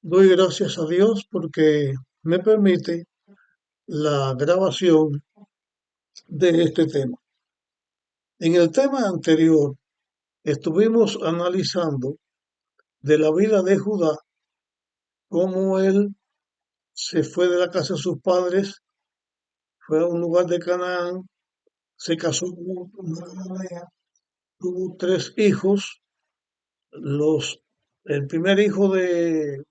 Doy gracias a Dios porque me permite la grabación de este tema. En el tema anterior estuvimos analizando de la vida de Judá, cómo él se fue de la casa de sus padres, fue a un lugar de Canaán, se casó con una cananea, tuvo tres hijos. El primer hijo de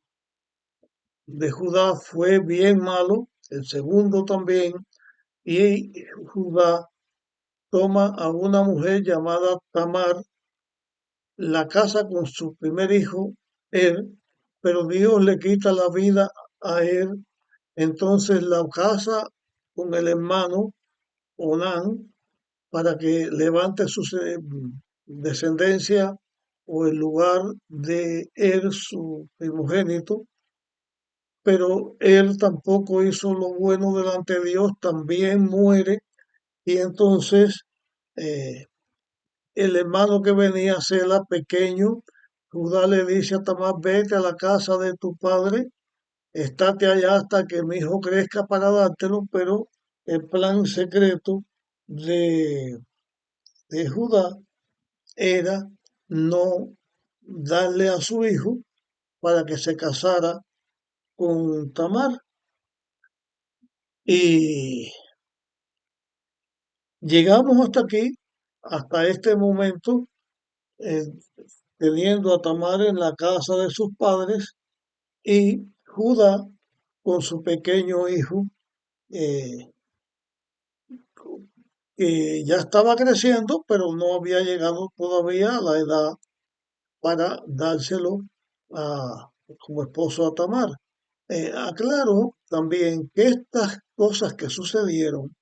Judá fue bien malo, el segundo también, y Judá toma a una mujer llamada Tamar, la casa con su primer hijo, él, pero Dios le quita la vida a él, entonces la casa con el hermano Onán para que levante su descendencia o el lugar de él, su primogénito, pero él tampoco hizo lo bueno delante de Dios, también muere y entonces eh, el hermano que venía a Sela, pequeño, Judá le dice a Tamar, vete a la casa de tu padre, estate allá hasta que mi hijo crezca para dártelo, pero el plan secreto de, de Judá era no darle a su hijo para que se casara con Tamar. Y llegamos hasta aquí, hasta este momento, eh, teniendo a Tamar en la casa de sus padres y Judá con su pequeño hijo, eh, que ya estaba creciendo, pero no había llegado todavía a la edad para dárselo como esposo a Tamar. Aclaro también que estas cosas que sucedieron,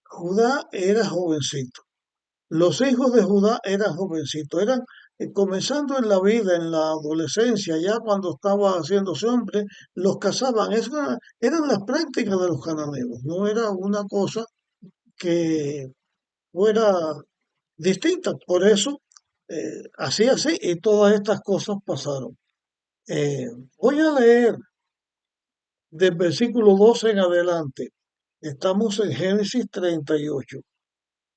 Judá era jovencito. Los hijos de Judá eran jovencitos, eran comenzando en la vida, en la adolescencia, ya cuando estaba haciéndose hombre, los casaban. Eran las prácticas de los cananeos, no era una cosa que fuera distinta. Por eso, así, y todas estas cosas pasaron. Eh, Voy a leer del versículo 12 en adelante. Estamos en Génesis 38.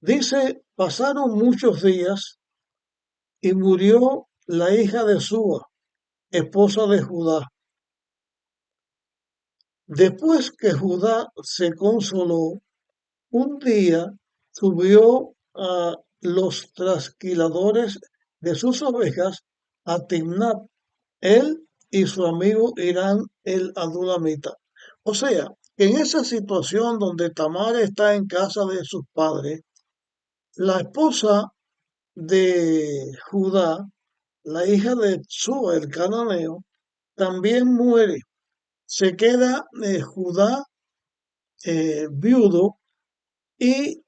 Dice, pasaron muchos días y murió la hija de Súa, esposa de Judá. Después que Judá se consoló, un día subió a los trasquiladores de sus ovejas a Timnat, él y su amigo Irán el Adulamita. O sea, que en esa situación donde Tamar está en casa de sus padres, la esposa de Judá, la hija de Súa el cananeo, también muere. Se queda Judá viudo y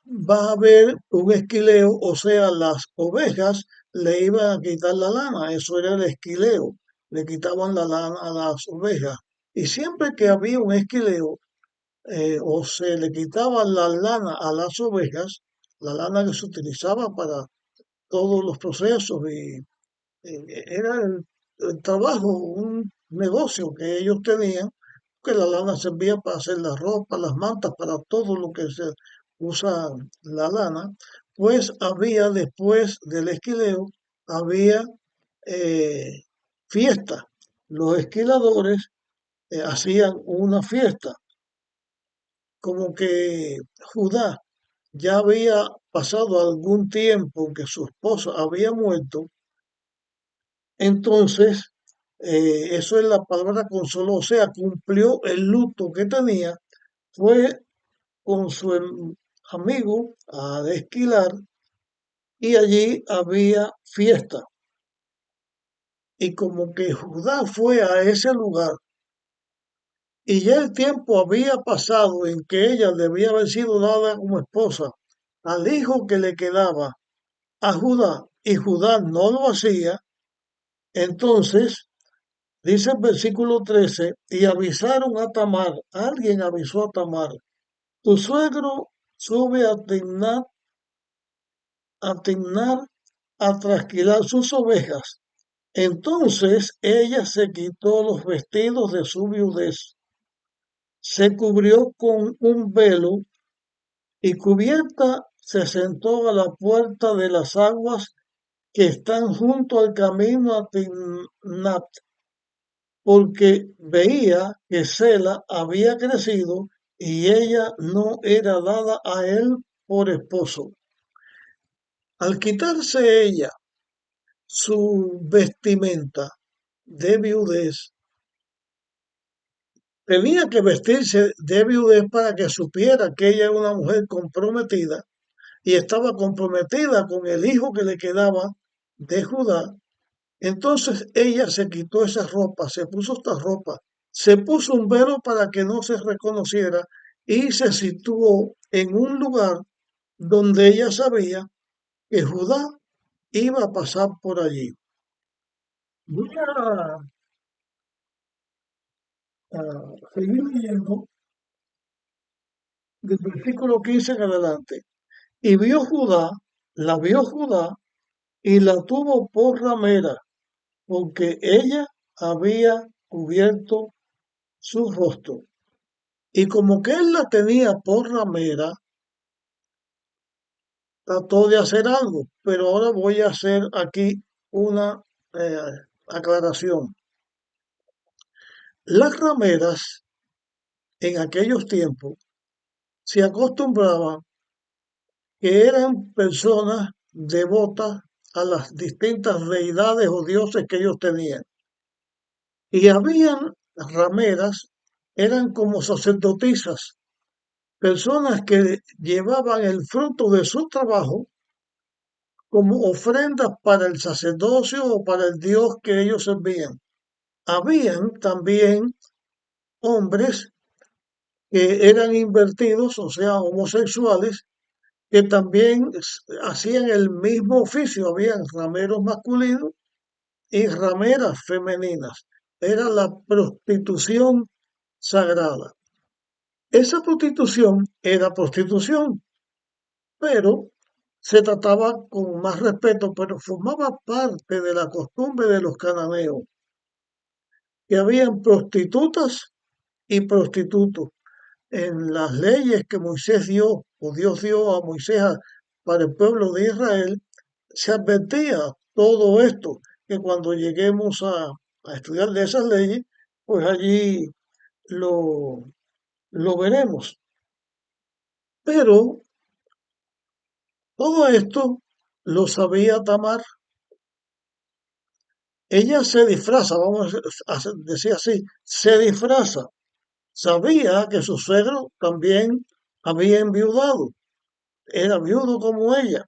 va a haber un esquileo, o sea, las ovejas le iban a quitar la lana, eso era el esquileo, le quitaban la lana a las ovejas. Y siempre que había un esquileo, o se le quitaba la lana a las ovejas, la lana que se utilizaba para todos los procesos y era el trabajo, un negocio que ellos tenían, que la lana servía para hacer la ropa, las mantas, para todo lo que se usa la lana, pues había después del esquileo, había eh, fiesta. Los esquiladores hacían una fiesta, como que Judá ya había pasado algún tiempo que su esposa había muerto. Entonces, eso es la palabra consoló, o sea, cumplió el luto que tenía, fue con su amigo a esquilar y allí había fiesta. Y como que Judá fue a ese lugar y ya el tiempo había pasado en que ella debía haber sido dada como esposa al hijo que le quedaba a Judá y Judá no lo hacía, entonces dice el versículo 13, y avisaron a Tamar, alguien avisó a Tamar, tu suegro sube a Timnar a trasquilar sus ovejas. Entonces ella se quitó los vestidos de su viudez, se cubrió con un velo y cubierta se sentó a la puerta de las aguas que están junto al camino a Timnat, porque veía que Sela había crecido y ella no era dada a él por esposo. Al quitarse ella su vestimenta de viudez, tenía que vestirse de viudez para que supiera que ella era una mujer comprometida y estaba comprometida con el hijo que le quedaba de Judá. Entonces ella se quitó esa ropa, se puso esta ropa, se puso un velo para que no se reconociera y se situó en un lugar donde ella sabía que Judá iba a pasar por allí. Voy a seguir leyendo del versículo 15 en adelante. Y vio Judá y la tuvo por ramera, porque ella había cubierto su rostro. Y como que él la tenía por ramera, trató de hacer algo, pero ahora voy a hacer aquí una eh, aclaración. Las rameras en aquellos tiempos se acostumbraban que eran personas devotas a las distintas deidades o dioses que ellos tenían. Y habían rameras, eran como sacerdotisas, personas que llevaban el fruto de su trabajo como ofrendas para el sacerdocio o para el dios que ellos servían. Habían también hombres que eran invertidos, o sea, homosexuales, que también hacían el mismo oficio. Habían rameros masculinos y rameras femeninas. Era la prostitución sagrada. Esa prostitución era prostitución, pero se trataba con más respeto, pero formaba parte de la costumbre de los cananeos, que habían prostitutas y prostitutos. En las leyes que Moisés dio, o Dios dio a Moisés para el pueblo de Israel, se advertía todo esto, que cuando lleguemos a estudiar de esas leyes, pues allí lo, lo veremos. Pero todo esto lo sabía Tamar. Ella se disfraza, vamos a decir así, se disfraza. Sabía que su suegro también había enviudado, era viudo como ella.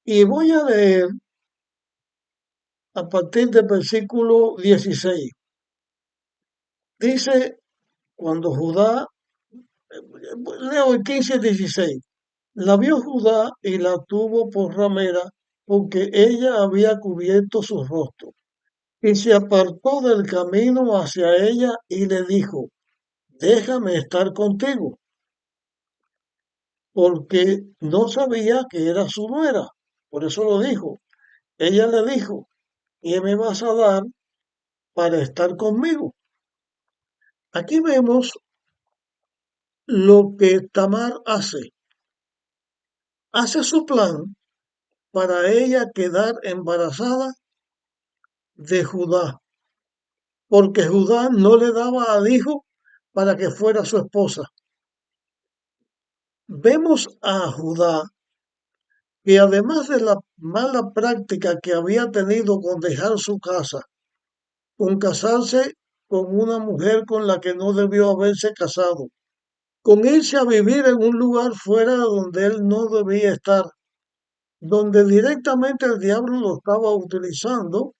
Y voy a leer a partir del versículo 16. Dice, cuando Judá, leo el 15 y 16, la vio Judá y la tuvo por ramera porque ella había cubierto su rostro. Y se apartó del camino hacia ella y le dijo, déjame estar contigo, porque no sabía que era su nuera. Por eso lo dijo. Ella le dijo, ¿qué me vas a dar para estar conmigo? Aquí vemos lo que Tamar hace. Hace su plan para ella quedar embarazada de Judá, porque Judá no le daba al hijo para que fuera su esposa. Vemos a Judá que además de la mala práctica que había tenido con dejar su casa, con casarse con una mujer con la que no debió haberse casado, con irse a vivir en un lugar fuera de donde él no debía estar, donde directamente el diablo lo estaba utilizando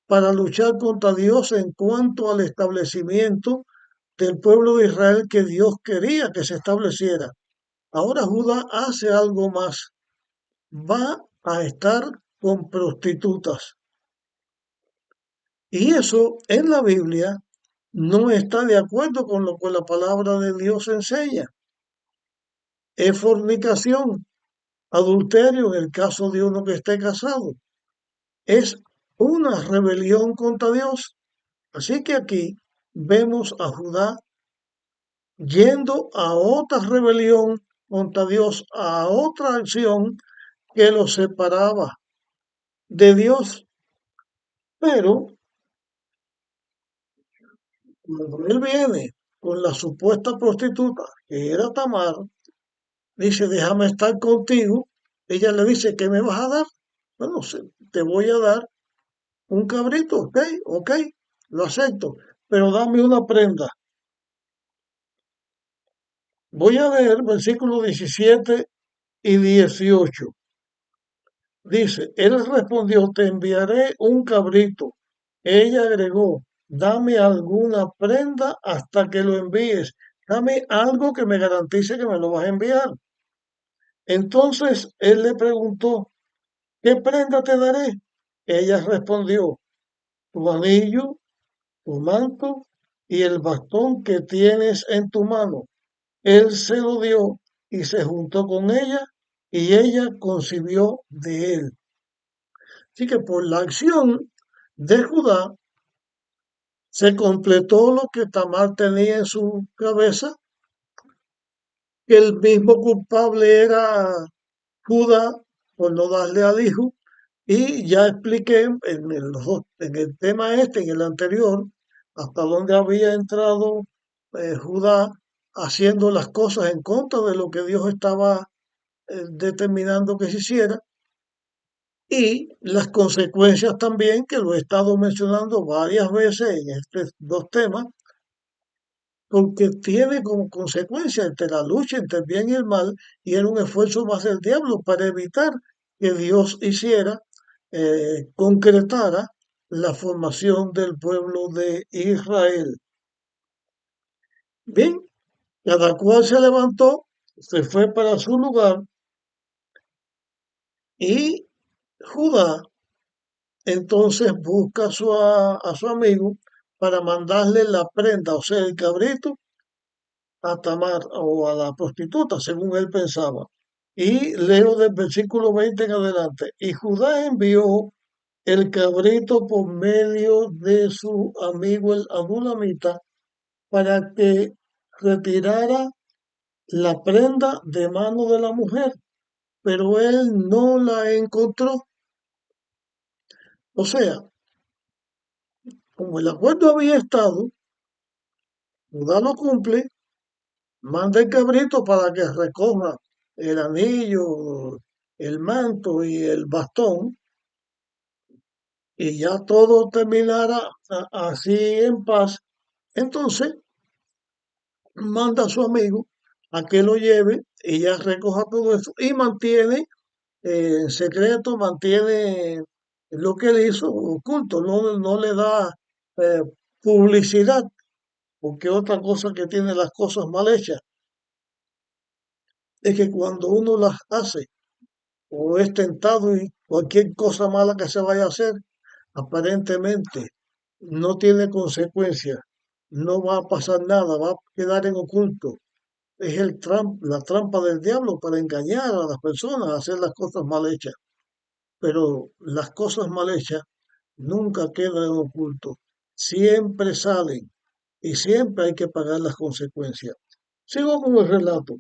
para luchar contra Dios en cuanto al establecimiento del pueblo de Israel que Dios quería que se estableciera. Ahora Judá hace algo más, va a estar con prostitutas. Y eso en la Biblia no está de acuerdo con lo que la palabra de Dios enseña. Es fornicación, adulterio en el caso de uno que esté casado. es una rebelión contra Dios. Así que aquí vemos a Judá yendo a otra rebelión contra Dios, a otra acción que lo separaba de Dios. Pero cuando él viene con la supuesta prostituta, que era Tamar, dice, déjame estar contigo. Ella le dice, ¿qué me vas a dar? Bueno, te voy a dar un cabrito, ok, ok, lo acepto, pero dame una prenda. Voy a leer versículos 17 y 18. Dice, él respondió, te enviaré un cabrito. Ella agregó, dame alguna prenda hasta que lo envíes. Dame algo que me garantice que me lo vas a enviar. Entonces él le preguntó, ¿qué prenda te daré? Ella respondió, tu anillo, tu manto y el bastón que tienes en tu mano. Él se lo dio y se juntó con ella y ella concibió de él. Así que por la acción de Judá se completó lo que Tamar tenía en su cabeza, que el mismo culpable era Judá por no darle al hijo. Y ya expliqué en el tema este, en el anterior, hasta dónde había entrado Judá haciendo las cosas en contra de lo que Dios estaba determinando que se hiciera y las consecuencias también, que lo he estado mencionando varias veces en estos dos temas, porque tiene como consecuencia entre la lucha entre el bien y el mal, y era un esfuerzo más del diablo para evitar que Dios hiciera, concretara la formación del pueblo de Israel. Bien, cada cual se levantó, se fue para su lugar, y Judá entonces busca a su amigo para mandarle la prenda, o sea, el cabrito, a Tamar o a la prostituta, según él pensaba. Y leo del versículo 20 en adelante. Y Judá envió el cabrito por medio de su amigo el adulamita para que retirara la prenda de mano de la mujer, pero él no la encontró. O sea, como el acuerdo había estado, Judá lo cumple, manda el cabrito para que recoja el anillo, el manto y el bastón, y ya todo terminara así en paz. Entonces manda a su amigo a que lo lleve y ya recoja todo eso y mantiene en secreto, mantiene lo que él hizo oculto, no le da eh, publicidad, porque otra cosa que tiene las cosas mal hechas es que cuando uno las hace o es tentado y cualquier cosa mala que se vaya a hacer, aparentemente no tiene consecuencias, no va a pasar nada, va a quedar en oculto. Es la trampa del diablo para engañar a las personas, a hacer las cosas mal hechas. Pero las cosas mal hechas nunca quedan en oculto, siempre salen y siempre hay que pagar las consecuencias. Sigo con el relato.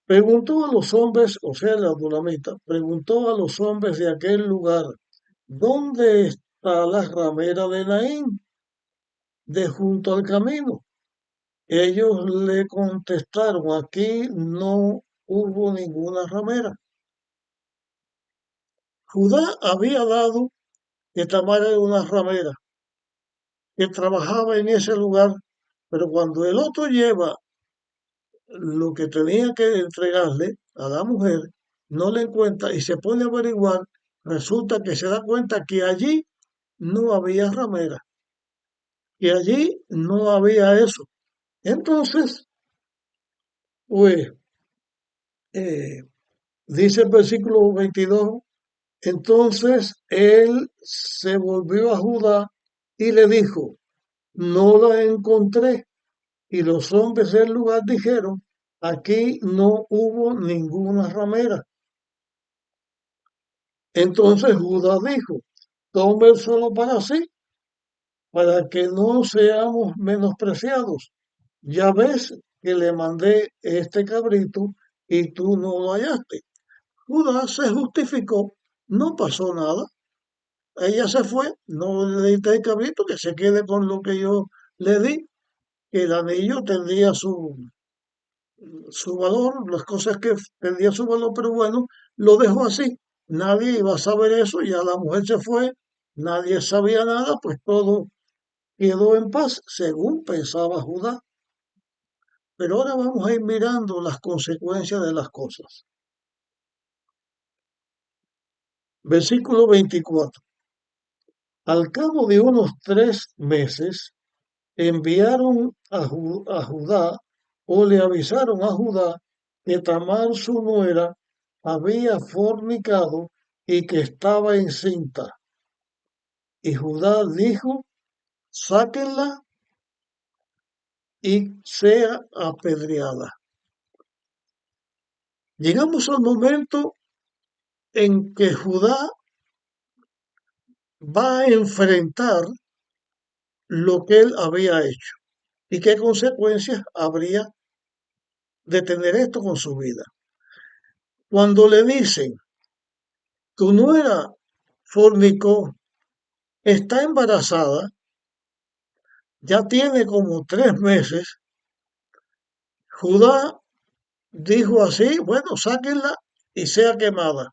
Preguntó a los hombres, o sea, la Dulamita, preguntó a los hombres de aquel lugar, ¿dónde está la ramera de Naín? De junto al camino. Ellos le contestaron, aquí no hubo ninguna ramera. Judá había dado que Tamar era una ramera que trabajaba en ese lugar, pero cuando el otro lleva lo que tenía que entregarle a la mujer, no le encuentra y se pone a averiguar, resulta que se da cuenta que allí no había ramera, que allí no había eso. Entonces, pues, eh, dice el versículo 22, entonces él se volvió a Judá y le dijo, no la encontré. Y los hombres del lugar dijeron, aquí no hubo ninguna ramera. Entonces Judá dijo, tómenselo para sí, para que no seamos menospreciados. Ya ves que le mandé este cabrito y tú no lo hallaste. Judas se justificó, no pasó nada. Ella se fue, no le diste el cabrito, que se quede con lo que yo le di, que el anillo tendría su valor, las cosas que tendría su valor, pero bueno, lo dejó así. Nadie iba a saber eso, ya la mujer se fue, nadie sabía nada, pues todo quedó en paz, según pensaba Judá. Pero ahora vamos a ir mirando las consecuencias de las cosas. Versículo 24. Al cabo de unos 3 meses, enviaron a Judá o le avisaron a Judá que Tamar su nuera había fornicado y que estaba encinta. Y Judá dijo, sáquenla y sea apedreada. Llegamos al momento en que Judá va a enfrentar lo que él había hecho y qué consecuencias habría de tener esto con su vida. Cuando le dicen, tu nuera fornicó, está embarazada, ya tiene como 3 meses, Judá dijo así, bueno, sáquenla y sea quemada.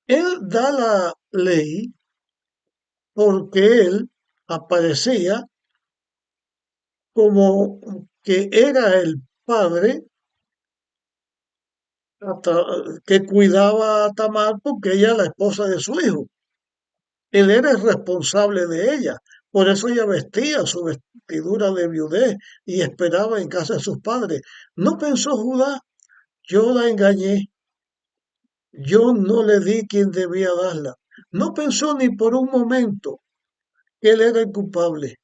Él da la ley porque él aparecía como que era el padre que cuidaba a Tamar porque ella es la esposa de su hijo. Él era el responsable de ella. Por eso ella vestía su vestidura de viudez y esperaba en casa de sus padres. No pensó Judá, yo la engañé, yo no le di quien debía darla. No pensó ni por un momento que él era el culpable,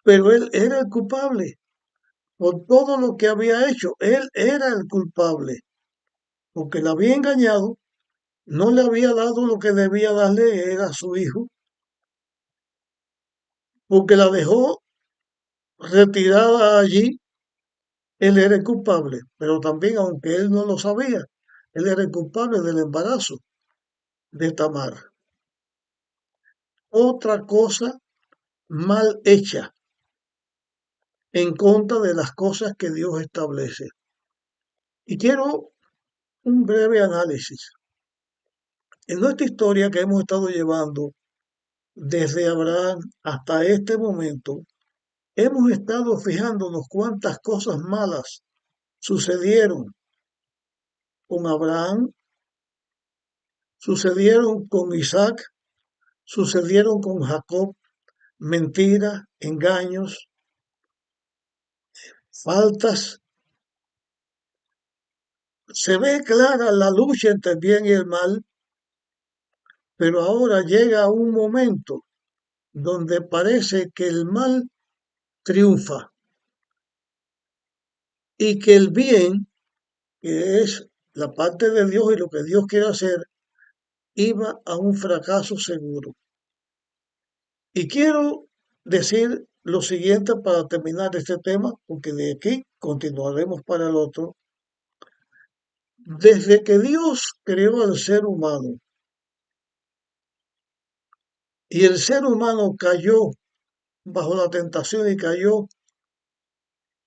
pero él era el culpable por todo lo que había hecho. Él era el culpable, porque la había engañado, no le había dado lo que debía darle, era su hijo, porque la dejó retirada allí. Él era el culpable, pero también, aunque él no lo sabía, él era el culpable del embarazo de Tamar. Otra cosa mal hecha en contra de las cosas que Dios establece. Y quiero un breve análisis. En nuestra historia que hemos estado llevando desde Abraham hasta este momento, hemos estado fijándonos cuántas cosas malas sucedieron con Abraham, sucedieron con Isaac, sucedieron con Jacob, mentiras, engaños, faltas. Se ve clara la lucha entre el bien y el mal, pero ahora llega un momento donde parece que el mal triunfa y que el bien, que es la parte de Dios y lo que Dios quiere hacer, iba a un fracaso seguro. Y quiero decir lo siguiente para terminar este tema, porque de aquí continuaremos para el otro. Desde que Dios creó al ser humano y el ser humano cayó bajo la tentación y cayó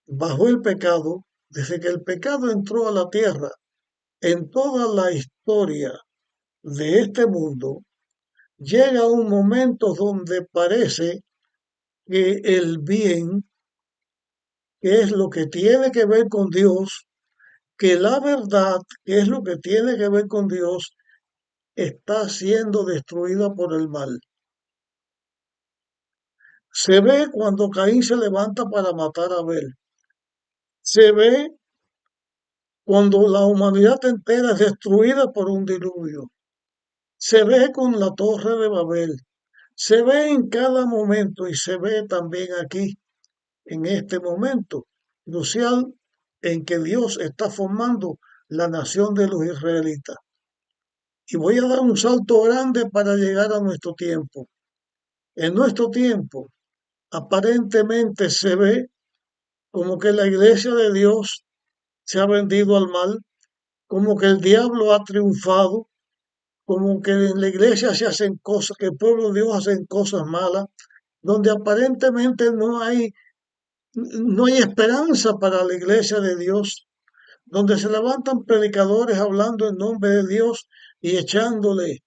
bajo el pecado, desde que el pecado entró a la tierra, en toda la historia de este mundo, llega un momento donde parece que el bien, que es lo que tiene que ver con Dios, que la verdad, que es lo que tiene que ver con Dios, está siendo destruida por el mal. Se ve cuando Caín se levanta para matar a Abel. Se ve cuando la humanidad entera es destruida por un diluvio. Se ve con la torre de Babel. Se ve en cada momento y se ve también aquí, en este momento crucial en que Dios está formando la nación de los israelitas. Y voy a dar un salto grande para llegar a nuestro tiempo. En nuestro tiempo, aparentemente se ve como que la iglesia de Dios se ha vendido al mal, como que el diablo ha triunfado, como que en la iglesia se hacen cosas, que el pueblo de Dios hacen cosas malas, donde aparentemente no hay esperanza para la iglesia de Dios, donde se levantan predicadores hablando en nombre de Dios y echándole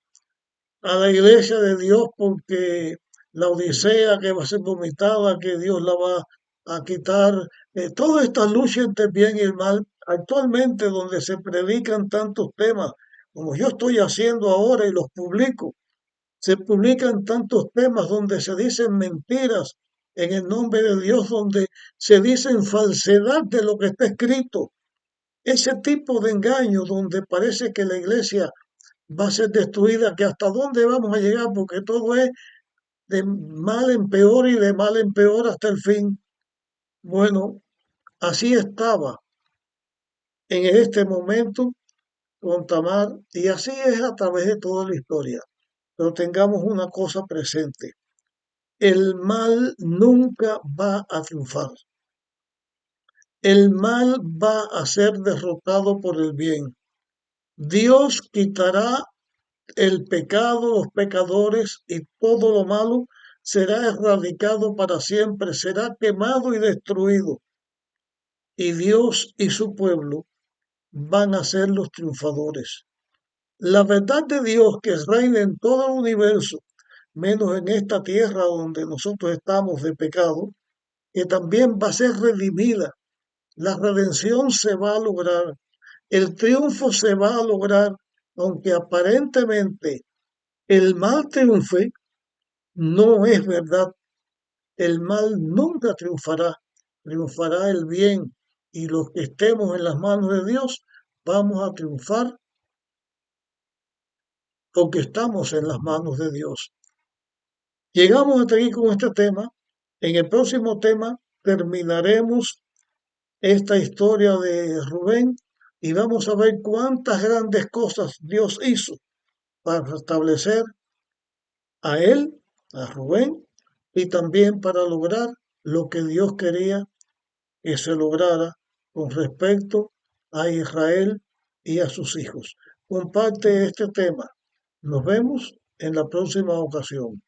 a la iglesia de Dios porque la odisea que va a ser vomitada, que Dios la va a quitar. Toda esta lucha entre el bien y el mal, actualmente donde se predican tantos temas, como yo estoy haciendo ahora y los publico, se publican tantos temas donde se dicen mentiras en el nombre de Dios, donde se dicen falsedad de lo que está escrito. Ese tipo de engaño donde parece que la iglesia va a ser destruida, que hasta dónde vamos a llegar, porque todo es de mal en peor y de mal en peor hasta el fin. Bueno, así estaba en este momento con Tamar y así es a través de toda la historia. Pero tengamos una cosa presente, el mal nunca va a triunfar. El mal va a ser derrotado por el bien. Dios quitará el pecado, los pecadores y todo lo malo será erradicado para siempre, será quemado y destruido. Y Dios y su pueblo van a ser los triunfadores. La verdad de Dios que reina en todo el universo, menos en esta tierra donde nosotros estamos de pecado, que también va a ser redimida. La redención se va a lograr, el triunfo se va a lograr, aunque aparentemente el mal triunfe. No es verdad. El mal nunca triunfará. Triunfará el bien. Y los que estemos en las manos de Dios, vamos a triunfar porque estamos en las manos de Dios. Llegamos hasta aquí con este tema. En el próximo tema terminaremos esta historia de Rubén y vamos a ver cuántas grandes cosas Dios hizo para restablecer a él, a Rubén, y también para lograr lo que Dios quería que se lograra con respecto a Israel y a sus hijos. Comparte este tema. Nos vemos en la próxima ocasión.